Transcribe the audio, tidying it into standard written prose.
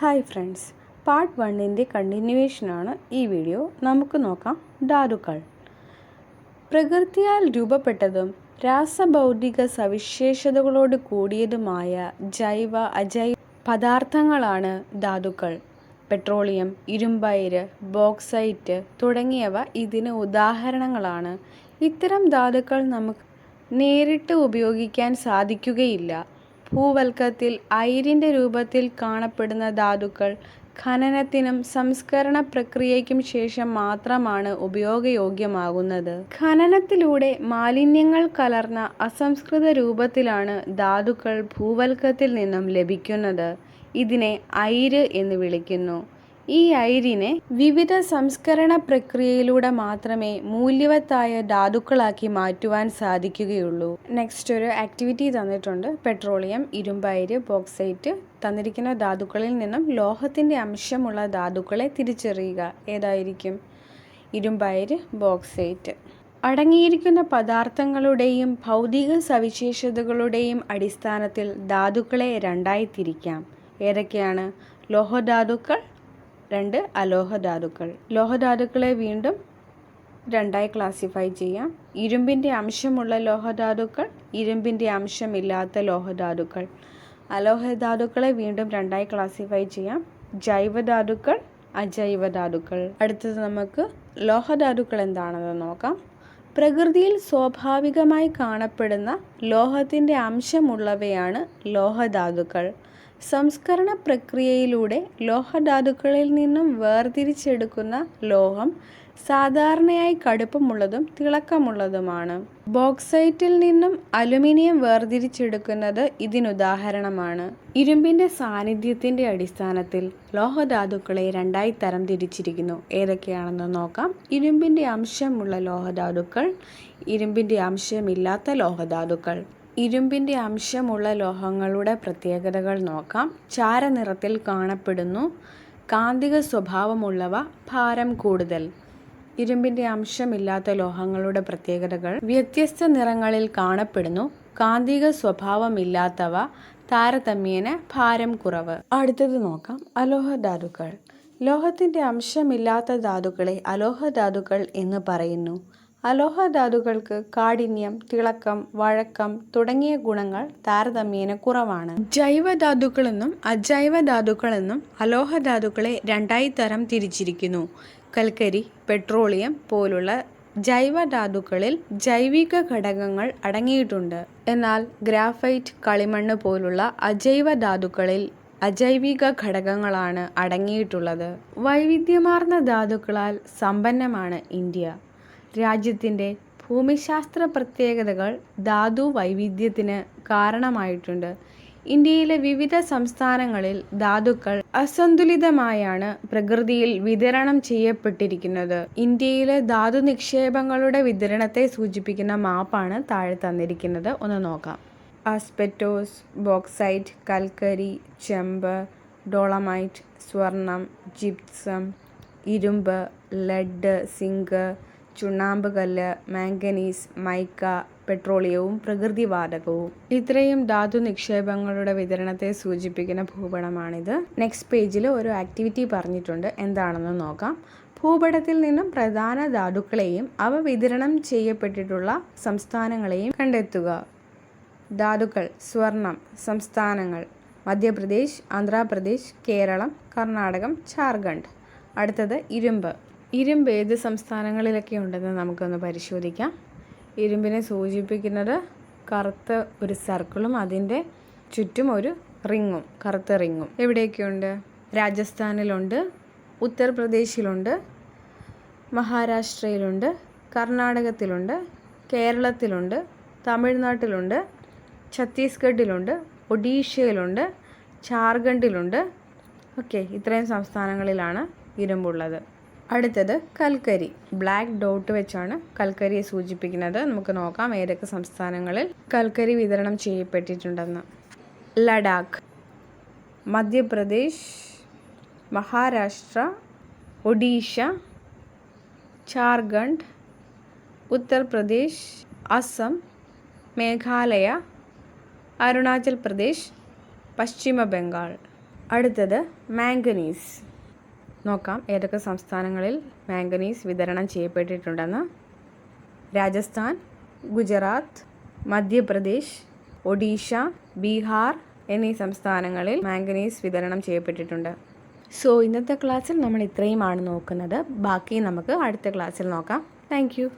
Hi friends, part 1ൻ്റെ കണ്ടിന്യൂവേഷനാണ് ഈ video. നമുക്ക് നോക്കാം ധാതുക്കൾ. പ്രകൃതിയാൽ രൂപപ്പെട്ടതും രാസഭൗതിക സവിശേഷതകളോട് കൂടിയതുമായ ജൈവ അജൈവ പദാർത്ഥങ്ങളാണ് ധാതുക്കൾ. പെട്രോളിയം, ഇരുമ്പയിര്, ബോക്സൈറ്റ് തുടങ്ങിയവ ഇതിന് ഉദാഹരണങ്ങളാണ്. ഇത്തരം ധാതുക്കൾ നമുക്ക് നേരിട്ട് ഉപയോഗിക്കാൻ സാധിക്കുകയില്ല. ഭൂവൽക്കത്തിൽ അയിരിൻ്റെ രൂപത്തിൽ കാണപ്പെടുന്ന ധാതുക്കൾ ഖനനത്തിനും സംസ്കരണ പ്രക്രിയയ്ക്കും ശേഷം മാത്രമാണ് ഉപയോഗയോഗ്യമാകുന്നത്. ഖനനത്തിലൂടെ മാലിന്യങ്ങൾ കലർന്ന അസംസ്കൃത രൂപത്തിലാണ് ധാതുക്കൾ ഭൂവൽക്കത്തിൽ നിന്നും ലഭിക്കുന്നത്. ഇതിനെ അയിര് എന്ന് വിളിക്കുന്നു. ഈ അയിരിനെ വിവിധ സംസ്കരണ പ്രക്രിയയിലൂടെ മാത്രമേ മൂല്യവത്തായ ധാതുക്കളാക്കി മാറ്റുവാൻ സാധിക്കുകയുള്ളൂ. നെക്സ്റ്റ് ഒരു ആക്ടിവിറ്റി തന്നിട്ടുണ്ട്. പെട്രോളിയം, ഇരുമ്പയിര്, ബോക്സൈറ്റ്. തന്നിരിക്കുന്ന ധാതുക്കളിൽ നിന്നും ലോഹത്തിൻ്റെ അംശമുള്ള ധാതുക്കളെ തിരിച്ചറിയുക. ഏതായിരിക്കും? ഇരുമ്പയിര്, ബോക്സൈറ്റ്. അടങ്ങിയിരിക്കുന്ന പദാർത്ഥങ്ങളുടെയും ഭൗതിക സവിശേഷതകളുടെയും അടിസ്ഥാനത്തിൽ ധാതുക്കളെ രണ്ടായി തിരിക്കാം. ഏതൊക്കെയാണ്? ലോഹധാതുക്കൾ, 2 അലോഹധാതുക്കൾ. ലോഹധാതുക്കളെ വീണ്ടും രണ്ടായി ക്ലാസിഫൈ ചെയ്യാം. ഇരുമ്പിൻ്റെ അംശമുള്ള ലോഹധാതുക്കൾ, ഇരുമ്പിൻ്റെ അംശമില്ലാത്ത ലോഹധാതുക്കൾ. അലോഹധാതുക്കളെ വീണ്ടും രണ്ടായി ക്ലാസിഫൈ ചെയ്യാം. ജൈവധാതുക്കൾ, അജൈവധാതുക്കൾ. അടുത്തത് നമുക്ക് ലോഹധാതുക്കൾ എന്താണെന്ന് നോക്കാം. പ്രകൃതിയിൽ സ്വാഭാവികമായി കാണപ്പെടുന്ന ലോഹത്തിൻ്റെ അംശമുള്ളവയാണ് ലോഹധാതുക്കൾ. സംസ്കരണ പ്രക്രിയയിലൂടെ ലോഹധാതുക്കളിൽ നിന്നും വേർതിരിച്ചെടുക്കുന്ന ലോഹം സാധാരണയായി കടുപ്പമുള്ളതും തിളക്കമുള്ളതുമാണ്. ബോക്സൈറ്റിൽ നിന്നും അലുമിനിയം വേർതിരിച്ചെടുക്കുന്നത് ഇതിനുദാഹരണമാണ്. ഇരുമ്പിൻ്റെ സാന്നിധ്യത്തിൻ്റെ അടിസ്ഥാനത്തിൽ ലോഹധാതുക്കളെ രണ്ടായി തരം തിരിച്ചിരിക്കുന്നു. ഏതൊക്കെയാണെന്ന് നോക്കാം. ഇരുമ്പിൻ്റെ അംശമുള്ള ലോഹധാതുക്കൾ, ഇരുമ്പിൻ്റെ അംശമില്ലാത്ത ലോഹധാതുക്കൾ. ഇരുമ്പിൻ്റെ അംശമുള്ള ലോഹങ്ങളുടെ പ്രത്യേകതകൾ നോക്കാം. ചാരനിറത്തിൽ കാണപ്പെടുന്നു. കാന്തിക സ്വഭാവമുള്ളവ, ഭാരം കൂടുതൽ. ഇരുമ്പിൻ്റെ അംശമില്ലാത്ത ലോഹങ്ങളുടെ പ്രത്യേകതകൾ: വ്യത്യസ്ത നിറങ്ങളിൽ കാണപ്പെടുന്നു. കാന്തിക സ്വഭാവമില്ലാത്തവ, താരതമ്യേന ഭാരം കുറവ്. അടുത്തത് നോക്കാം. അലോഹധാതുക്കൾ. ലോഹത്തിൻ്റെ അംശമില്ലാത്ത ധാതുക്കളെ അലോഹധാതുക്കൾ എന്ന് പറയുന്നു. അലോഹധാതുക്കൾക്ക് കാഠിന്യം, തിളക്കം, വഴക്കം തുടങ്ങിയ ഗുണങ്ങൾ താരതമ്യേന കുറവാണ്. ജൈവധാതുക്കളെന്നും അജൈവധാതുക്കളെന്നും അലോഹധാതുക്കളെ രണ്ടായി തരം തിരിച്ചിരിക്കുന്നു. കൽക്കരി, പെട്രോളിയം പോലുള്ള ജൈവധാതുക്കളിൽ ജൈവിക ഘടകങ്ങൾ അടങ്ങിയിട്ടുണ്ട്. എന്നാൽ ഗ്രാഫൈറ്റ്, കളിമണ്ണ് പോലുള്ള അജൈവധാതുക്കളിൽ അജൈവിക ഘടകങ്ങളാണ് അടങ്ങിയിട്ടുള്ളത്. വൈവിധ്യമാർന്ന ധാതുക്കളാൽ സമ്പന്നമാണ് ഇന്ത്യ. രാജ്യത്തിൻ്റെ ഭൂമിശാസ്ത്ര പ്രത്യേകതകൾ ധാതു വൈവിധ്യത്തിന് കാരണമായിട്ടുണ്ട്. ഇന്ത്യയിലെ വിവിധ സംസ്ഥാനങ്ങളിൽ ധാതുക്കൾ അസന്തുലിതമായാണ് പ്രകൃതിയിൽ വിതരണം ചെയ്യപ്പെട്ടിരിക്കുന്നത്. ഇന്ത്യയിലെ ധാതു നിക്ഷേപങ്ങളുടെ വിതരണത്തെ സൂചിപ്പിക്കുന്ന മാപ്പാണ് താഴെ തന്നിരിക്കുന്നത്. ഒന്ന് നോക്കാം. ആസ്ബെസ്റ്റോസ്, ബോക്സൈറ്റ്, കൽക്കരി, ചെമ്പ്, ഡോളമൈറ്റ്, സ്വർണം, ജിപ്സം, ഇരുമ്പ്, ലെഡ്, സിങ്ക്, ചുണ്ണാമ്പ് കല്ല്, മാംഗനീസ്, മൈക്ക, പെട്രോളിയവും പ്രകൃതിവാതകവും. ഇത്രയും ധാതു നിക്ഷേപങ്ങളുടെ വിതരണത്തെ സൂചിപ്പിക്കുന്ന ഭൂപടമാണിത്. നെക്സ്റ്റ് പേജിൽ ഒരു ആക്ടിവിറ്റി പറഞ്ഞിട്ടുണ്ട്. എന്താണെന്ന് നോക്കാം. ഭൂപടത്തിൽ നിന്നും പ്രധാന ധാതുക്കളെയും അവ വിതരണം ചെയ്യപ്പെട്ടിട്ടുള്ള സംസ്ഥാനങ്ങളെയും കണ്ടെത്തുക. ധാതുക്കൾ. സ്വർണം. സംസ്ഥാനങ്ങൾ: മധ്യപ്രദേശ്, ആന്ധ്രാപ്രദേശ്, കേരളം, കർണാടകം, ജാർഖണ്ഡ്. അടുത്തത് ഇരുമ്പ്. ഇരുമ്പ് ഏത് സംസ്ഥാനങ്ങളിലൊക്കെ ഉണ്ടെന്ന് നമുക്കൊന്ന് പരിശോധിക്കാം. ഇരുമ്പിനെ സൂചിപ്പിക്കുന്നത് കറുത്ത ഒരു സർക്കിളും അതിൻ്റെ ചുറ്റും ഒരു റിങ്ങും, കറുത്ത റിങ്ങും. എവിടെയൊക്കെയുണ്ട്? രാജസ്ഥാനിലുണ്ട്, ഉത്തർപ്രദേശിലുണ്ട്, മഹാരാഷ്ട്രയിലുണ്ട്, കർണാടകത്തിലുണ്ട്, കേരളത്തിലുണ്ട്, തമിഴ്നാട്ടിലുണ്ട്, ഛത്തീസ്ഗഡിലുണ്ട്, ഒഡീഷയിലുണ്ട്, ജാർഖണ്ഡിലുണ്ട്. ഓക്കെ, ഇത്രയും സംസ്ഥാനങ്ങളിലാണ് ഇരുമ്പുള്ളത്. അടുത്തത് കൽക്കരി. ബ്ലാക്ക് ഡോട്ട് വെച്ചാണ് കൽക്കരിയെ സൂചിപ്പിക്കുന്നത്. നമുക്ക് നോക്കാം ഏതൊക്കെ സംസ്ഥാനങ്ങളിൽ കൽക്കരി വിതരണം ചെയ്യപ്പെട്ടിട്ടുണ്ടെന്ന്. ലഡാക്ക്, മധ്യപ്രദേശ്, മഹാരാഷ്ട്ര, ഒഡീഷ, ജാർഖണ്ഡ്, ഉത്തർപ്രദേശ്, അസം, മേഘാലയ, അരുണാചൽ പ്രദേശ്, പശ്ചിമ ബംഗാൾ. അടുത്തത് മാംഗനീസ്. നോക്കാം ഏതൊക്കെ സംസ്ഥാനങ്ങളിൽ മാംഗനീസ് വിതരണം ചെയ്യപ്പെട്ടിട്ടുണ്ടെന്ന്. രാജസ്ഥാൻ, ഗുജറാത്ത്, മധ്യപ്രദേശ്, ഒഡീഷ, ബീഹാർ എന്നീ സംസ്ഥാനങ്ങളിൽ മാംഗനീസ് വിതരണം ചെയ്യപ്പെട്ടിട്ടുണ്ട്. സോ ഇന്നത്തെ ക്ലാസ്സിൽ നമ്മൾ ഇത്രയുമാണ് നോക്കുന്നത്. ബാക്കി നമുക്ക് അടുത്ത ക്ലാസ്സിൽ നോക്കാം. താങ്ക്